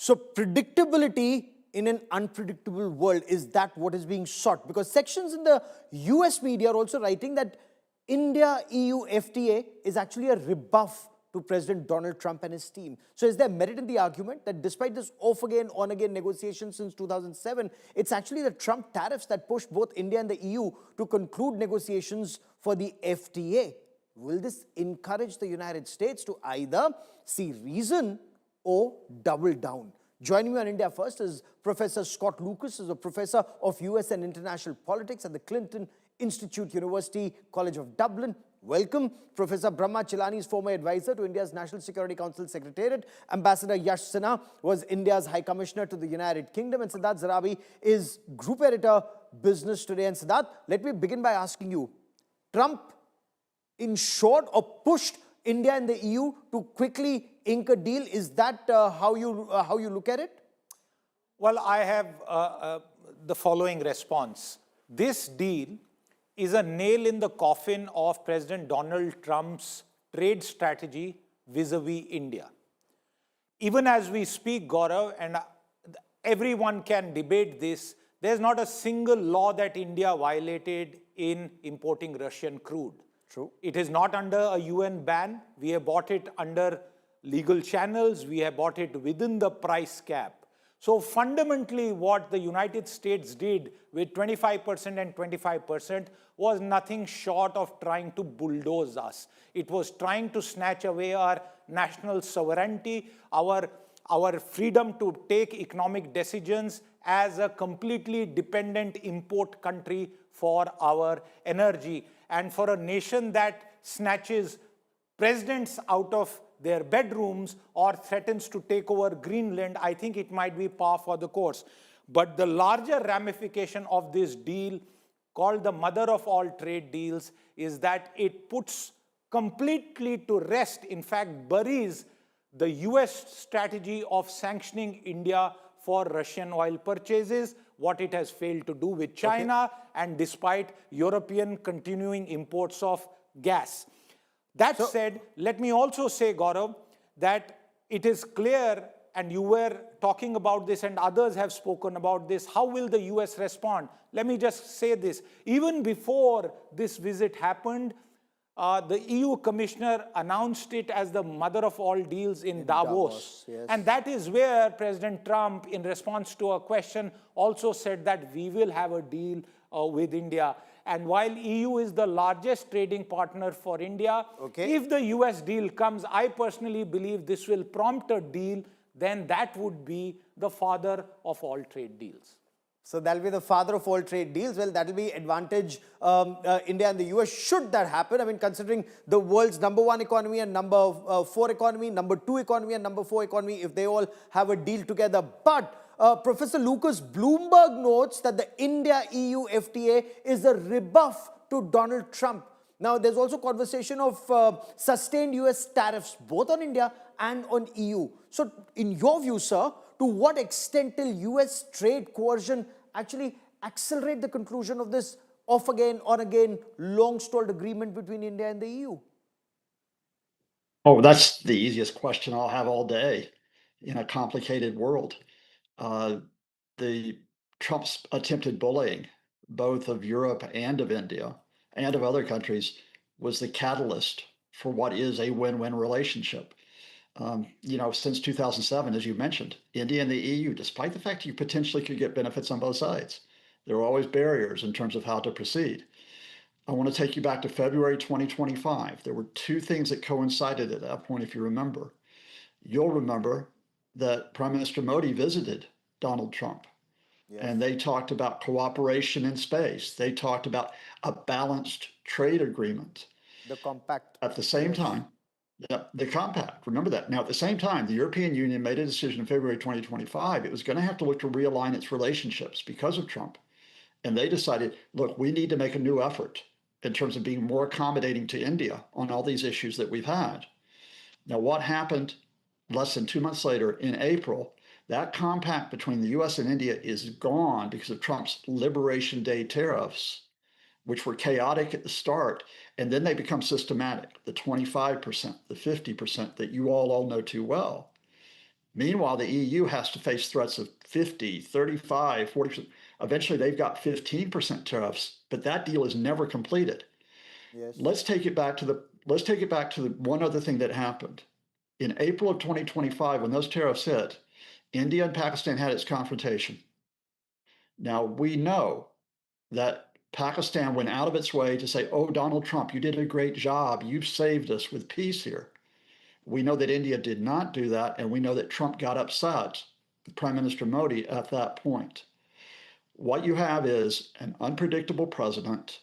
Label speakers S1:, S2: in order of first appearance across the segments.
S1: So predictability in an unpredictable world, is that what is being sought? Because sections in the US media are also writing that India-EU FTA is actually a rebuff to President Donald Trump and his team. So is there merit in the argument that despite this off-again, on-again negotiations since 2007, it's actually the Trump tariffs that pushed both India and the EU to conclude negotiations for the FTA? Will this encourage the United States to either see reason or double down? Joining me on India First is Professor Scott Lucas, who is a professor of US and international politics at the Clinton Institute University College of Dublin. Welcome. Professor Brahma Chellaney is former advisor to India's National Security Council Secretariat. Ambassador Yash Sinha was India's High Commissioner to the United Kingdom. And Siddharth Zarabi is Group Editor, Business Today. And Siddharth, let me begin by asking you, Trump ensured or pushed India and the EU to quickly ink a deal. Is that how you look at it?
S2: Well, I have the following response. This deal is a nail in the coffin of President Donald Trump's trade strategy vis-a-vis India. Even as we speak, Gaurav, and everyone can debate this, there's not a single law that India violated in importing Russian crude.
S1: True.
S2: It is not under a UN ban. We have bought it under legal channels. We have bought it within the price cap. So fundamentally, what the United States did with 25% and 25% was nothing short of trying to bulldoze us. It was trying to snatch away our national sovereignty, our freedom to take economic decisions as a completely dependent import country for our energy. And for a nation that snatches presidents out of their bedrooms or threatens to take over Greenland, I think it might be par for the course. But the larger ramification of this deal, called the mother of all trade deals, is that it puts completely to rest, in fact, buries the US strategy of sanctioning India for Russian oil purchases, what it has failed to do with China, and despite European continuing imports of gas. That said, let me also say, Gaurav, that it is clear, and you were talking about this and others have spoken about this, how will the US respond? Let me just say this. Even before this visit happened, the EU commissioner announced it as the mother of all deals in Davos.
S1: Yes.
S2: And that is where President Trump, in response to a question, also said that we will have a deal with India. And while EU is the largest trading partner for India, if the US deal comes, I personally believe this will prompt a deal, then that would be the father of all trade deals.
S1: So that'll be the father of all trade deals. Well, that'll be advantage India and the US should that happen. I mean, considering the world's #1 economy and #4 economy, #2 economy and #4 economy, if they all have a deal together. But Professor Lucas, Bloomberg notes that the India-EU FTA is a rebuff to Donald Trump. Now, there's also conversation of sustained US tariffs, both on India and on EU. So, in your view, sir, to what extent will US trade coercion actually accelerate the conclusion of this off-again, on-again, long-stalled agreement between India and the EU?
S3: Oh, that's the easiest question I'll have all day in a complicated world. The Trump's attempted bullying, both of Europe and of India and of other countries, was the catalyst for what is a win-win relationship. Since 2007, as you mentioned, India and the EU, despite the fact you potentially could get benefits on both sides, there were always barriers in terms of how to proceed. I want to take you back to February 2025. There were two things that coincided at that point, if you remember. You'll remember that Prime Minister Modi visited Donald Trump. Yes. And they talked about cooperation in space. They talked about a balanced trade agreement.
S1: The compact.
S3: At the same time, the compact, remember that. Now, at the same time, the European Union made a decision in February 2025. It was going to have to look to realign its relationships because of Trump. And they decided, look, we need to make a new effort in terms of being more accommodating to India on all these issues that we've had. Now, what happened less than 2 months later in April? That compact between the US and India is gone because of Trump's Liberation Day tariffs, which were chaotic at the start, and then they become systematic, the 25%, the 50% that you all know too well. Meanwhile, the EU has to face threats of 50, 35, 40%. Eventually, they've got 15% tariffs, but that deal is never completed.
S1: Yes.
S3: Let's take it back to the one other thing that happened. In April of 2025, when those tariffs hit, India and Pakistan had its confrontation. Now, we know that Pakistan went out of its way to say, oh, Donald Trump, you did a great job. You've saved us with peace here. We know that India did not do that, and we know that Trump got upset with Prime Minister Modi at that point. What you have is an unpredictable president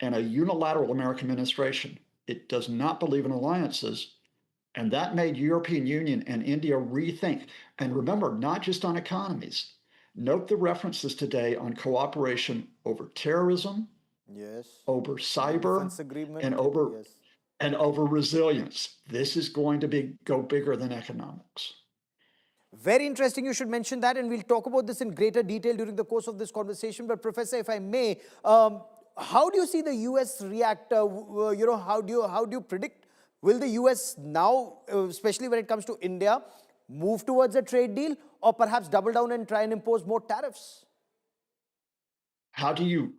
S3: and a unilateral American administration. It does not believe in alliances, and that made European Union and India rethink. And remember, not just on economies. Note the references today on cooperation over terrorism,
S1: Yes.
S3: over cyber,
S1: Defense agreement.
S3: and over
S1: Yes.
S3: and over resilience. This is going to go bigger than economics.
S1: Very interesting. You should mention that, and we'll talk about this in greater detail during the course of this conversation. But Professor, if I may, how do you see the U.S. react? How do you predict? Will the U.S. now, especially when it comes to India, move towards a trade deal, or perhaps double down and try and impose more tariffs?
S3: How do you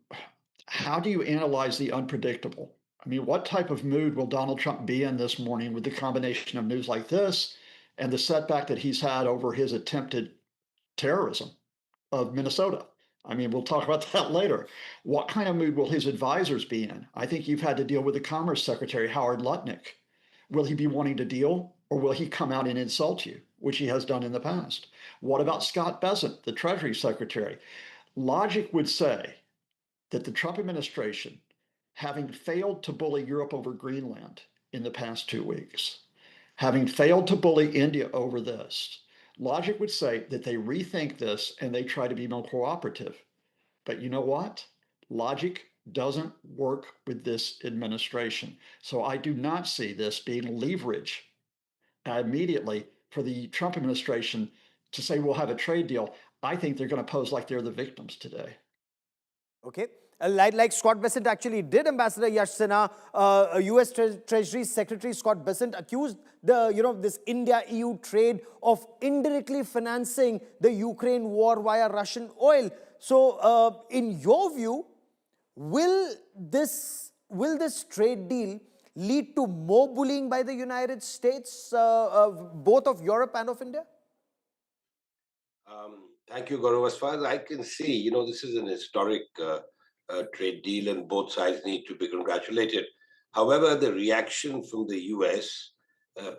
S3: analyze the unpredictable? I mean, what type of mood will Donald Trump be in this morning with the combination of news like this and the setback that he's had over his attempted terrorism of Minnesota? I mean, we'll talk about that later. What kind of mood will his advisors be in? I think you've had to deal with the Commerce Secretary, Howard Lutnick. Will he be wanting to deal, or will he come out and insult you, which he has done in the past? What about Scott Bessent, the Treasury Secretary? Logic would say that the Trump administration, having failed to bully Europe over Greenland in the past 2 weeks, having failed to bully India over this, logic would say that they rethink this and they try to be more cooperative. But you know what? Logic doesn't work with this administration. So I do not see this being leverage immediately for the Trump administration to say we'll have a trade deal. I think they're going to pose like they're the victims today.
S1: Okay. Like Scott Bessent actually did, Ambassador Yash Sinha, U.S. Treasury Secretary Scott Bessent accused this India-EU trade of indirectly financing the Ukraine war via Russian oil. So, in your view, will this trade deal lead to more bullying by the United States, both of Europe and of India?
S4: Thank you, Gaurav. As far as I can see, this is an historic trade deal and both sides need to be congratulated. However, the reaction from the US,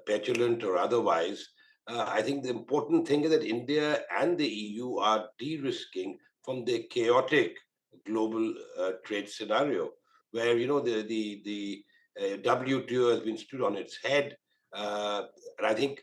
S4: petulant or otherwise, I think the important thing is that India and the EU are de-risking from the chaotic global trade scenario, where the WTO has been stood on its head, and I think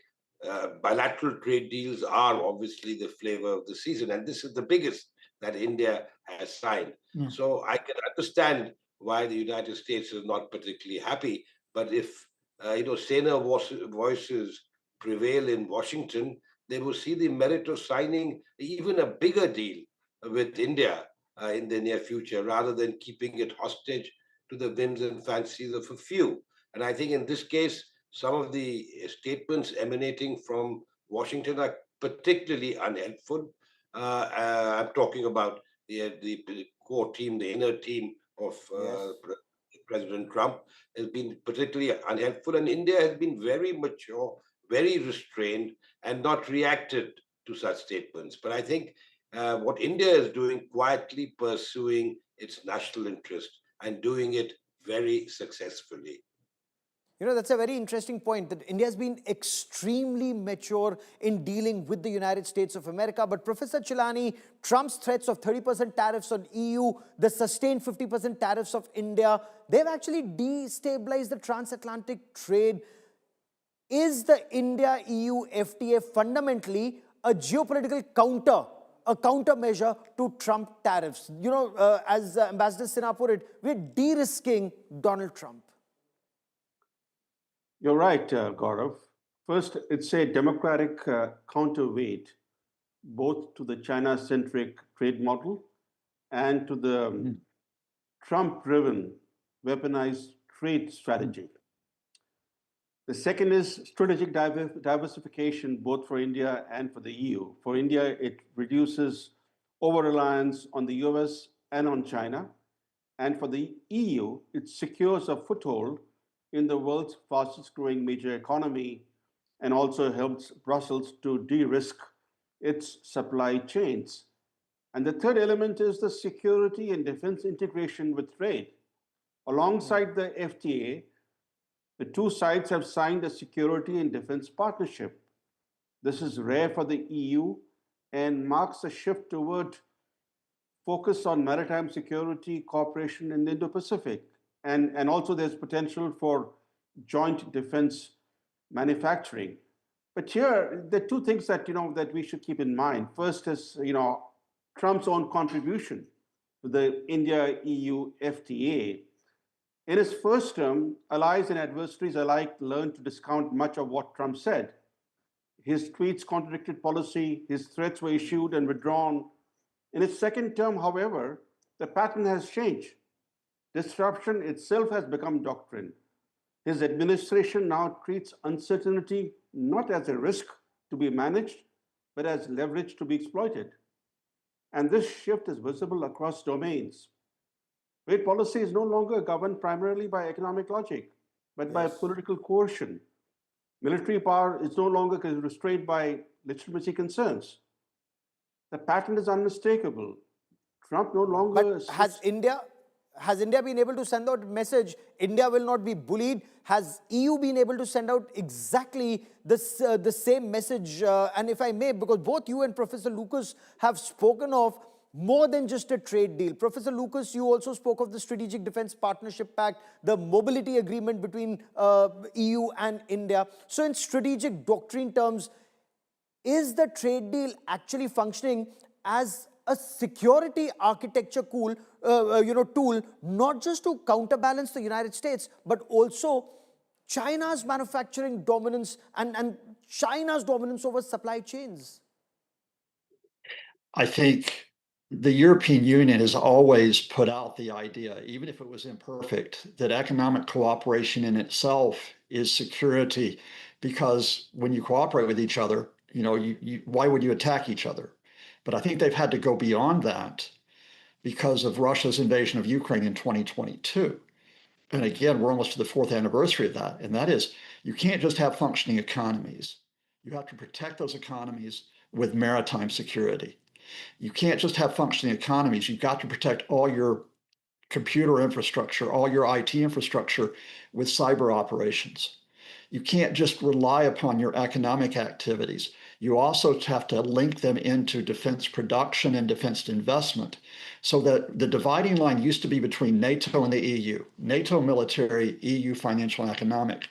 S4: bilateral trade deals are obviously the flavor of the season, and this is the biggest that India has signed.
S3: Yeah.
S4: So I can understand why the United States is not particularly happy. But if saner voices prevail in Washington, they will see the merit of signing even a bigger deal with India in the near future, rather than keeping it hostage to the whims and fancies of a few. And I think in this case, some of the statements emanating from Washington are particularly unhelpful. I'm talking about the core team, the inner team of
S1: Yes.
S4: President Trump has been particularly unhelpful, and India has been very mature, very restrained, and not reacted to such statements. But I think what India is doing, quietly pursuing its national interest and doing it very successfully.
S1: That's a very interesting point, that India has been extremely mature in dealing with the United States of America. But Professor Chellaney, Trump's threats of 30% tariffs on EU, the sustained 50% tariffs of India, they've actually destabilized the transatlantic trade. Is the India-EU FTA fundamentally a geopolitical countermeasure to Trump tariffs? As Ambassador Sinha put it, we're de-risking Donald Trump.
S5: You're right, Gaurav. First, it's a democratic counterweight both to the China-centric trade model and to the Trump-driven weaponized trade strategy. The second is strategic diversification, both for India and for the EU. For India, it reduces over-reliance on the US and on China. And for the EU, it secures a foothold in the world's fastest growing major economy and also helps Brussels to de-risk its supply chains. And the third element is the security and defense integration with trade. Alongside the FTA, the two sides have signed a security and defense partnership. This is rare for the EU and marks a shift toward focus on maritime security cooperation in the Indo-Pacific. And also there's potential for joint defense manufacturing. But here, there are two things that, that we should keep in mind. First is, Trump's own contribution to the India-EU FTA. In his first term, allies and adversaries alike learned to discount much of what Trump said. His tweets contradicted policy, his threats were issued and withdrawn. In his second term, however, the pattern has changed. Disruption itself has become doctrine. His administration now treats uncertainty not as a risk to be managed, but as leverage to be exploited. And this shift is visible across domains. Trade policy is no longer governed primarily by economic logic, but by political coercion. Military power is no longer restrained by legitimacy concerns. The pattern is unmistakable. Trump no longer...
S1: But has India been able to send out a message, India will not be bullied? Has EU been able to send out exactly the same message? And if I may, because both you and Professor Lucas have spoken of more than just a trade deal. Professor Lucas, you also spoke of the Strategic Defense Partnership Pact, the mobility agreement between EU and India. So in strategic doctrine terms, is the trade deal actually functioning as a security architecture tool, not just to counterbalance the United States, but also China's manufacturing dominance and China's dominance over supply chains?
S3: I think the European Union has always put out the idea, even if it was imperfect, that economic cooperation in itself is security, because when you cooperate with each other, why would you attack each other? But I think they've had to go beyond that because of Russia's invasion of Ukraine in 2022. And again, we're almost to the fourth anniversary of that. And that is, you can't just have functioning economies. You have to protect those economies with maritime security. You can't just have functioning economies. You've got to protect all your computer infrastructure, all your IT infrastructure with cyber operations. You can't just rely upon your economic activities. You also have to link them into defense production and defense investment. So that the dividing line used to be between NATO and the EU, NATO military, EU financial and economic.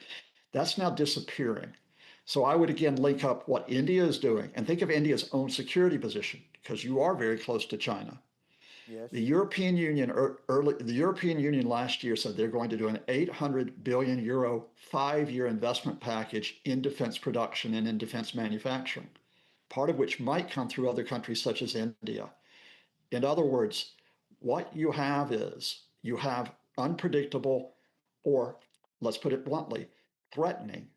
S3: That's now disappearing. So I would again link up what India is doing and think of India's own security position, because you are very close to China.
S1: Yes.
S3: The European Union last year said they're going to do an 800 billion euro 5-year investment package in defense production and in defense manufacturing, part of which might come through other countries such as India. In other words, what you have is you have unpredictable, or let's put it bluntly, threatening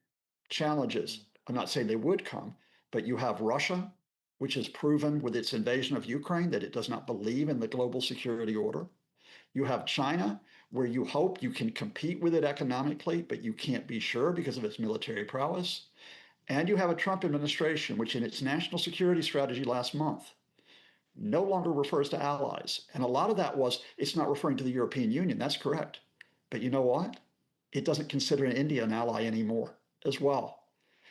S3: challenges. I'm not saying they would come, but you have Russia, which has proven with its invasion of Ukraine that it does not believe in the global security order. You have China, where you hope you can compete with it economically, but you can't be sure because of its military prowess. And you have a Trump administration, which in its national security strategy last month no longer refers to allies. And a lot of that was, it's not referring to the European Union. That's correct. But you know what? It doesn't consider India an ally anymore as well.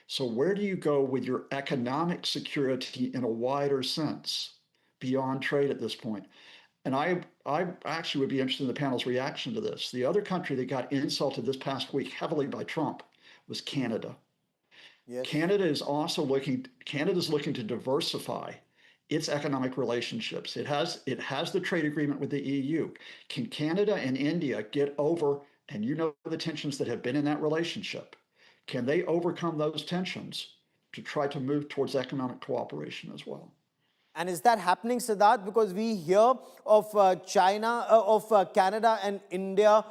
S3: So where do you go with your economic security in a wider sense beyond trade at this point? And I actually would be interested in the panel's reaction to this. The other country that got insulted this past week heavily by Trump was Canada. Yes. Canada's looking to diversify its economic relationships. It has the trade agreement with the EU. Can Canada and India get over, and the tensions that have been in that relationship, can they overcome those tensions to try to move towards economic cooperation as well?
S1: And is that happening, Siddharth? Because we hear of Canada and India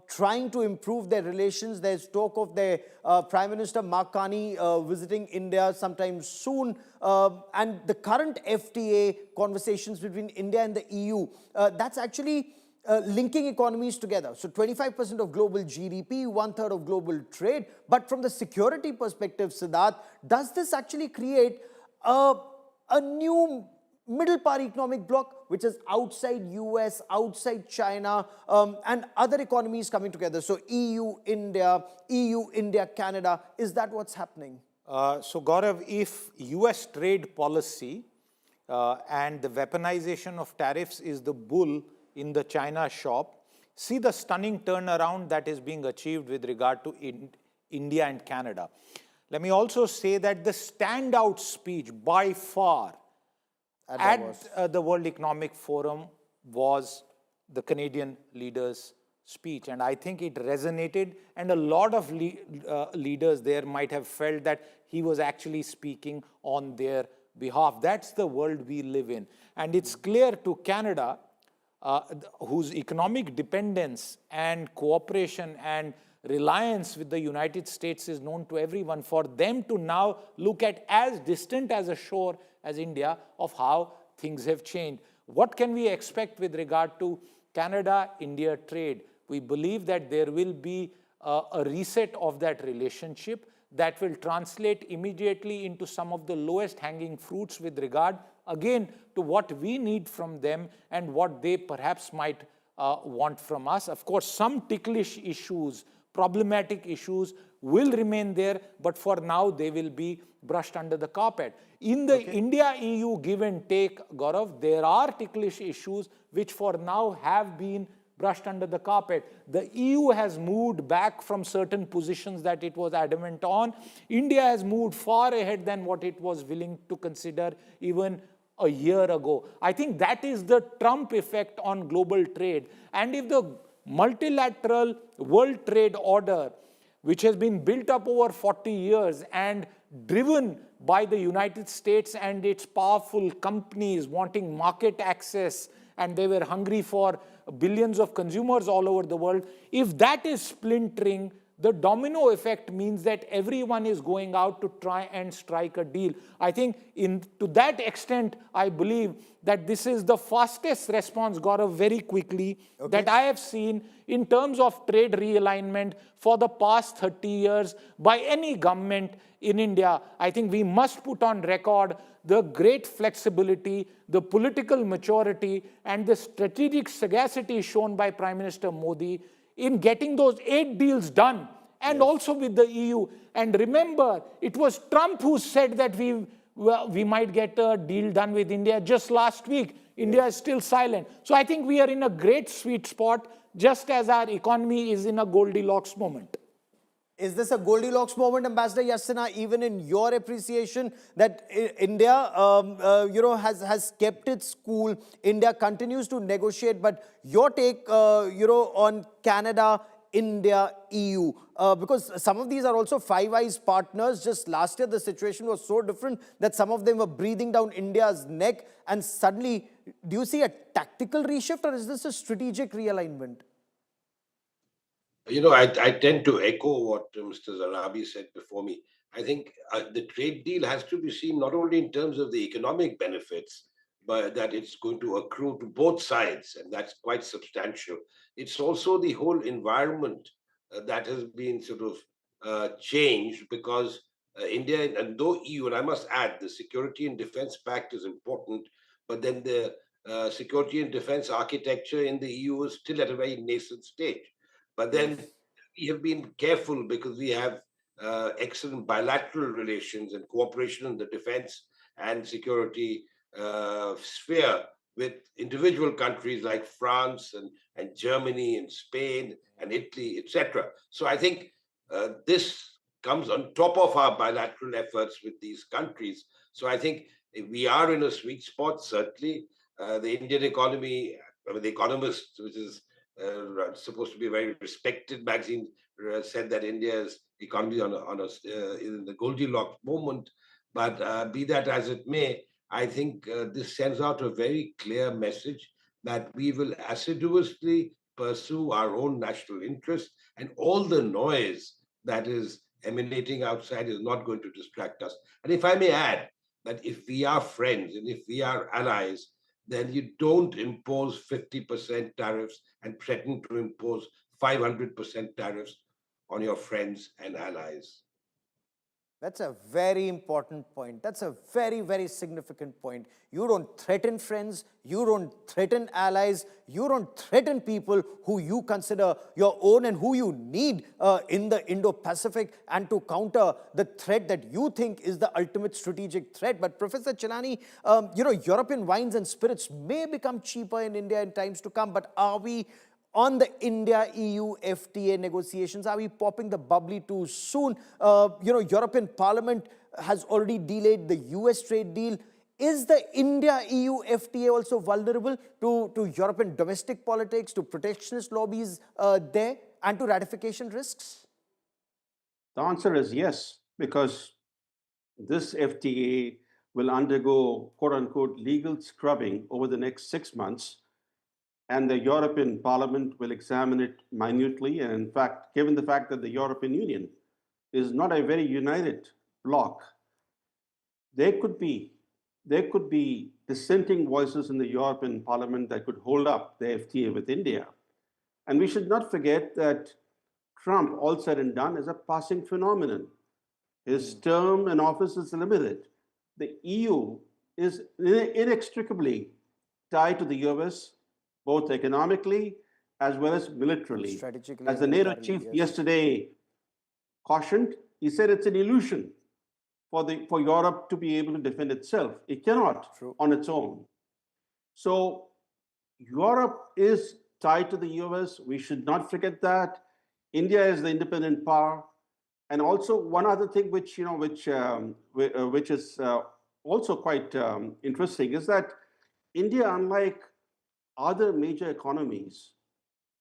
S1: trying to improve their relations. There's talk of their Prime Minister Mark Carney visiting India sometime soon. And the current FTA conversations between India and the EU, that's actually linking economies together. So 25% of global GDP, 1/3 of global trade. But from the security perspective, Siddharth, does this actually create a new middle power economic bloc, which is outside US, outside China, and other economies coming together? So EU, India, Canada. Is that what's happening?
S2: So Gaurav, if US trade policy and the weaponization of tariffs is the bull in the China shop, see the stunning turnaround that is being achieved with regard to India and Canada. Let me also say that the standout speech by far at the World Economic Forum was the Canadian leader's speech. And I think it resonated, and a lot of leaders there might have felt that he was actually speaking on their behalf. That's the world we live in. And it's clear to Canada, whose economic dependence and cooperation and reliance with the United States is known to everyone, for them to now look at as distant as a shore as India of how things have changed. What can we expect with regard to Canada-India trade? We believe that there will be a reset of that relationship that will translate immediately into some of the lowest hanging fruits with regard, again, to what we need from them and what they perhaps might want from us. Of course, some ticklish issues, problematic issues will remain there, but for now they will be brushed under the carpet. In the India-EU give and take, Gaurav, there are ticklish issues which for now have been brushed under the carpet. The EU has moved back from certain positions that it was adamant on. India has moved far ahead than what it was willing to consider even a year ago. I think that is the Trump effect on global trade. And if the multilateral world trade order, which has been built up over 40 years and driven by the United States and its powerful companies wanting market access, and they were hungry for billions of consumers all over the world, if that is splintering, the domino effect means that everyone is going out to try and strike a deal. I think to that extent, I believe that this is the fastest response, Gaurav, very quickly, that I have seen in terms of trade realignment for the past 30 years by any government in India. I think we must put on record the great flexibility, the political maturity, and the strategic sagacity shown by Prime Minister Modi in getting those 8 deals done, and also with the EU. And remember, it was Trump who said that we might get a deal done with India just last week. India is still silent. So I think we are in a great sweet spot, just as our economy is in a Goldilocks moment.
S1: Is this a Goldilocks moment, Ambassador Yash Sinha, even in your appreciation that India, has kept its cool? India continues to negotiate, but your take, on Canada, India, EU, because some of these are also Five Eyes partners. Just last year, the situation was so different that some of them were breathing down India's neck, and suddenly, do you see a tactical reshift, or is this a strategic realignment?
S4: I tend to echo what Mr. Zarabi said before me. I think the trade deal has to be seen not only in terms of the economic benefits, but that it's going to accrue to both sides, and that's quite substantial. It's also the whole environment that has been sort of changed because India, and though EU, and I must add, the Security and Defense Pact is important, but then the security and defense architecture in the EU is still at a very nascent stage. But then we have been careful because we have excellent bilateral relations and cooperation in the defense and security sphere with individual countries like France and Germany and Spain and Italy, etc. So I think this comes on top of our bilateral efforts with these countries. So I think we are in a sweet spot, certainly. The Indian economy, The Economist, which is supposed to be a very respected magazine, said that India's economy in the Goldilocks moment. But be that as it may, I think this sends out a very clear message that we will assiduously pursue our own national interests, and all the noise that is emanating outside is not going to distract us. And if I may add, that if we are friends and if we are allies, then you don't impose 50% tariffs and threaten to impose 500% tariffs on your friends and allies.
S1: That's a very important point. That's a very, very significant point. You don't threaten friends, you don't threaten allies, you don't threaten people who you consider your own and who you need in the Indo-Pacific and to counter the threat that you think is the ultimate strategic threat. But Professor Chellaney, European wines and spirits may become cheaper in India in times to come, but are we on the India-EU FTA negotiations? Are we popping the bubbly too soon? European Parliament has already delayed the US trade deal. Is the India-EU FTA also vulnerable to European domestic politics, to protectionist lobbies there, and to ratification risks?
S5: The answer is yes, because this FTA will undergo quote unquote legal scrubbing over the next 6 months. And the European Parliament will examine it minutely. And in fact, given the fact that the European Union is not a very united bloc, there could be dissenting voices in the European Parliament that could hold up the FTA with India. And we should not forget that Trump, all said and done, is a passing phenomenon. His term in office is limited. The EU is inextricably tied to the US, both economically as well as militarily.
S1: Strategically,
S5: as the NATO chief yesterday cautioned, he said it's an illusion for Europe to be able to defend itself. It cannot on its own. So Europe is tied to the US. We should not forget that. India is the independent power. And also one other thing which is also quite interesting is that India, unlike other major economies,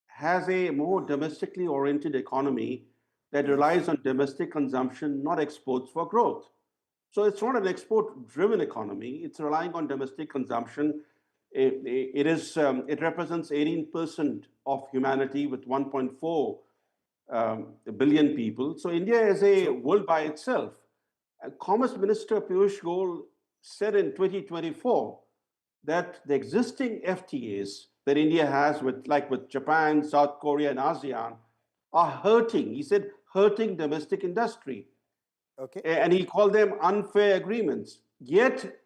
S5: has a more domestically oriented economy that relies on domestic consumption, not exports for growth. So it's not an export-driven economy. It's relying on domestic consumption. It represents 18% of humanity with 1.4 billion people. So India is a world by itself. Commerce Minister Piyush Goyal said in 2024 that the existing FTAs that India has with Japan, South Korea, and ASEAN are hurting. He said hurting domestic industry.
S1: Okay.
S5: And he called them unfair agreements. Yet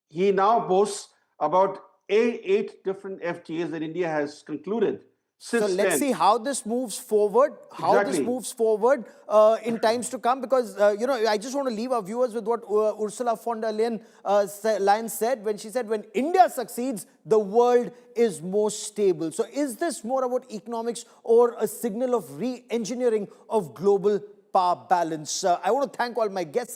S5: he now boasts about eight different FTAs that India has concluded.
S1: So let's see how this moves forward, in times to come, because, I just want to leave our viewers with what Ursula von der Leyen said when she said, when India succeeds, the world is more stable. So is this more about economics or a signal of re-engineering of global power balance? I want to thank all my guests.